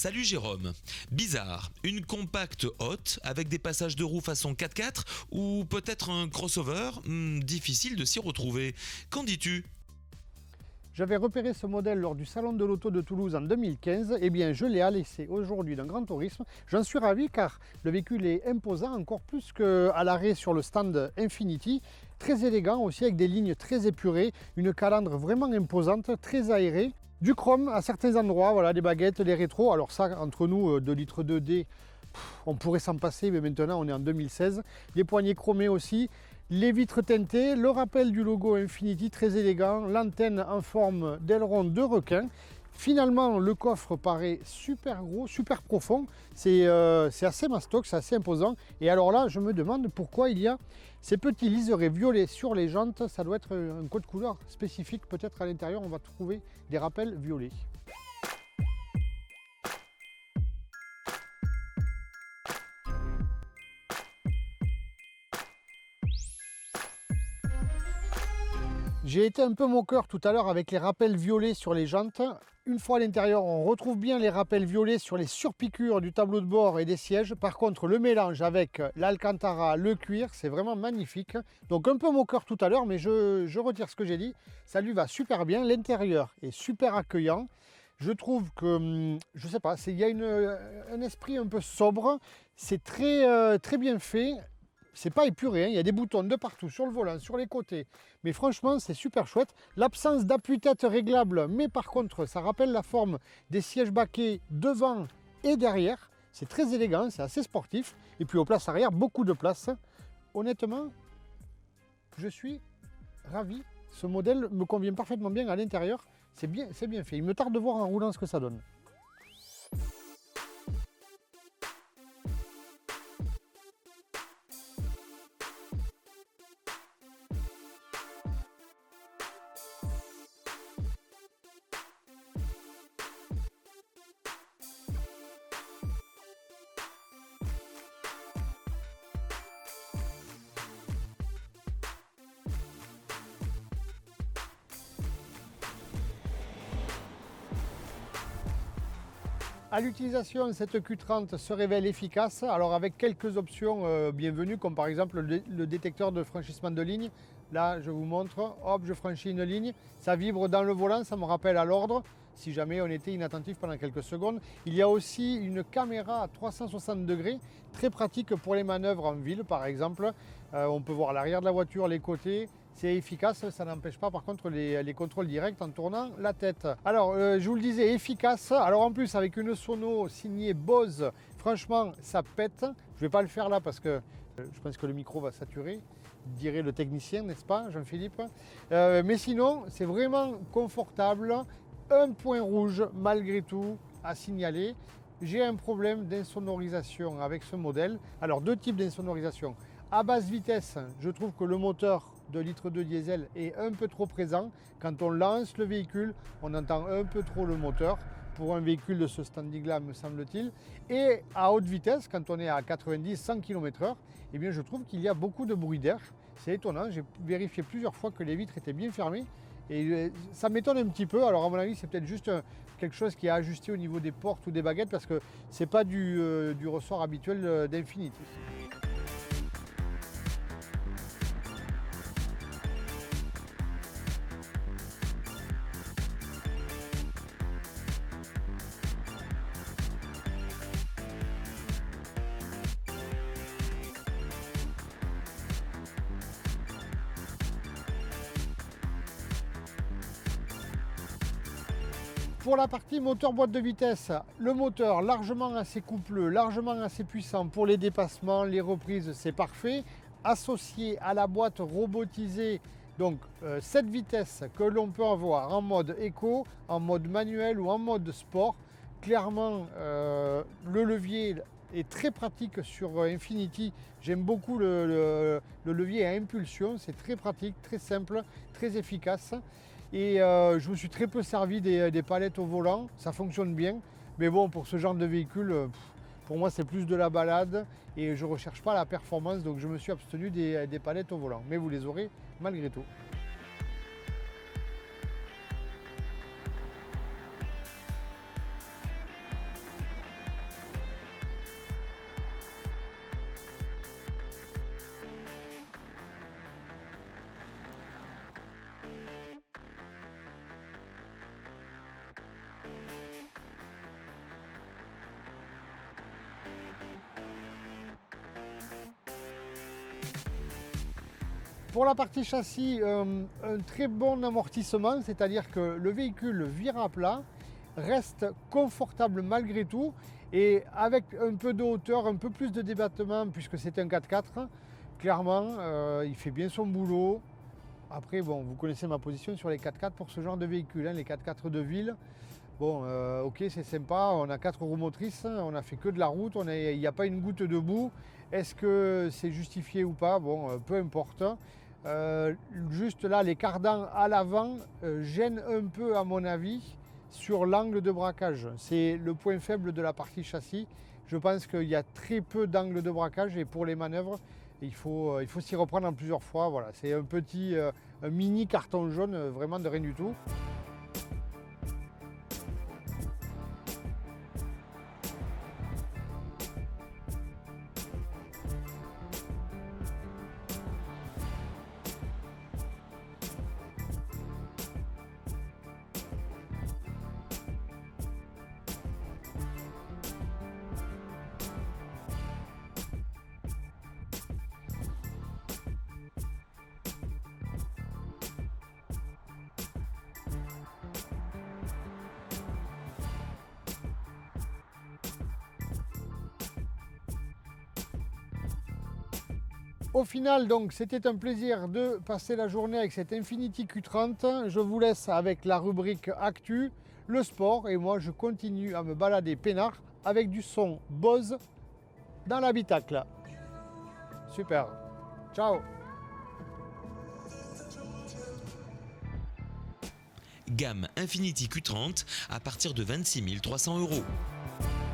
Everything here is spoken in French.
Salut Jérôme. Bizarre, une compacte haute avec des passages de roues façon 4x4 ou peut-être un crossover, difficile de s'y retrouver. Qu'en dis-tu ? J'avais repéré ce modèle lors du salon de l'auto de Toulouse en 2015, et bien je l'ai à l'essai aujourd'hui dans Grand Tourisme. J'en suis ravi car le véhicule est imposant, encore plus qu'à l'arrêt sur le stand Infiniti. Très élégant aussi, avec des lignes très épurées, une calandre vraiment imposante, très aérée. Du chrome à certains endroits, voilà, des baguettes, des rétros. Alors ça, entre nous, 2 litres 2D, on pourrait s'en passer, mais maintenant on est en 2016. Les poignées chromées aussi. Les vitres teintées, le rappel du logo Infiniti très élégant, l'antenne en forme d'aileron de requin. Finalement, le coffre paraît super gros, super profond. C'est assez mastoc, c'est assez imposant. Et alors là, je me demande pourquoi il y a ces petits liserés violets sur les jantes. Ça doit être un code couleur spécifique. Peut-être à l'intérieur, on va trouver des rappels violets. J'ai été un peu moqueur tout à l'heure avec les rappels violets sur les jantes. Une fois à l'intérieur, on retrouve bien les rappels violets sur les surpiqûres du tableau de bord et des sièges. Par contre, le mélange avec l'Alcantara, le cuir, c'est vraiment magnifique. Donc un peu moqueur tout à l'heure, mais je retire ce que j'ai dit. Ça lui va super bien. L'intérieur est super accueillant. Je trouve que, je sais pas, il y a un esprit un peu sobre. C'est très bien fait. C'est pas épuré, hein. Il y a des boutons de partout, sur le volant, sur les côtés. Mais franchement, c'est super chouette. L'absence d'appui-tête réglable, mais par contre, ça rappelle la forme des sièges baquets devant et derrière. C'est très élégant, c'est assez sportif. Et puis aux places arrière, beaucoup de place. Honnêtement, je suis ravi. Ce modèle me convient parfaitement bien à l'intérieur. C'est bien fait. Il me tarde de voir en roulant ce que ça donne. À l'utilisation, cette Q30 se révèle efficace, alors avec quelques options bienvenues, comme par exemple le détecteur de franchissement de ligne. Là, je vous montre, hop, je franchis une ligne, ça vibre dans le volant, ça me rappelle à l'ordre, si jamais on était inattentif pendant quelques secondes. Il y a aussi une caméra à 360 degrés, très pratique pour les manœuvres en ville, par exemple. On peut voir l'arrière de la voiture, les côtés. C'est efficace, ça n'empêche pas par contre les contrôles directs en tournant la tête. Alors, je vous le disais, efficace. Alors en plus, avec une sono signée Bose, franchement, ça pète. Je vais pas le faire là parce que je pense que le micro va saturer, dirait le technicien, n'est-ce pas, Jean-Philippe? Mais sinon, c'est vraiment confortable. Un point rouge, malgré tout, à signaler. J'ai un problème d'insonorisation avec ce modèle. Alors, 2 types d'insonorisation. À basse vitesse, je trouve que le moteur de litre 2 diesel est un peu trop présent. Quand on lance le véhicule, on entend un peu trop le moteur pour un véhicule de ce standing-là, me semble-t-il. Et à haute vitesse, quand on est à 90-100 km/h, eh bien, je trouve qu'il y a beaucoup de bruit d'air. C'est étonnant, j'ai vérifié plusieurs fois que les vitres étaient bien fermées. Et ça m'étonne un petit peu. Alors à mon avis, c'est peut-être juste quelque chose qui est ajusté au niveau des portes ou des baguettes parce que c'est pas du ressort habituel d'Infiniti. Pour la partie moteur boîte de vitesse, le moteur largement assez coupleux, largement assez puissant pour les dépassements, les reprises, c'est parfait. Associé à la boîte robotisée, donc 7 vitesses que l'on peut avoir en mode éco, en mode manuel ou en mode sport. Clairement, le levier est très pratique sur Infiniti. J'aime beaucoup le levier à impulsion, c'est très pratique, très simple, très efficace. Et je me suis très peu servi des palettes au volant, ça fonctionne bien. Mais bon, pour ce genre de véhicule, pour moi c'est plus de la balade et je ne recherche pas la performance, donc je me suis abstenu des palettes au volant. Mais vous les aurez malgré tout. Pour la partie châssis, un très bon amortissement, c'est-à-dire que le véhicule vire à plat, reste confortable malgré tout, et avec un peu de hauteur, un peu plus de débattement, puisque c'est un 4x4, clairement, il fait bien son boulot. Après, bon, vous connaissez ma position sur les 4x4 pour ce genre de véhicule, hein, les 4x4 de ville. Bon, ok, c'est sympa, on a 4 roues motrices, on a fait que de la route, il n'y a pas une goutte de boue. Est-ce que c'est justifié ou pas? Bon, peu importe. Juste là, les cardans à l'avant gênent un peu, à mon avis, sur l'angle de braquage. C'est le point faible de la partie châssis. Je pense qu'il y a très peu d'angle de braquage, et pour les manœuvres, il faut s'y reprendre en plusieurs fois. Voilà, c'est un mini carton jaune, vraiment de rien du tout. Au final, donc, c'était un plaisir de passer la journée avec cette Infiniti Q30. Je vous laisse avec la rubrique Actu, le sport, et moi je continue à me balader peinard avec du son Bose dans l'habitacle. Super. Ciao. Gamme Infiniti Q30 à partir de 26 300 €.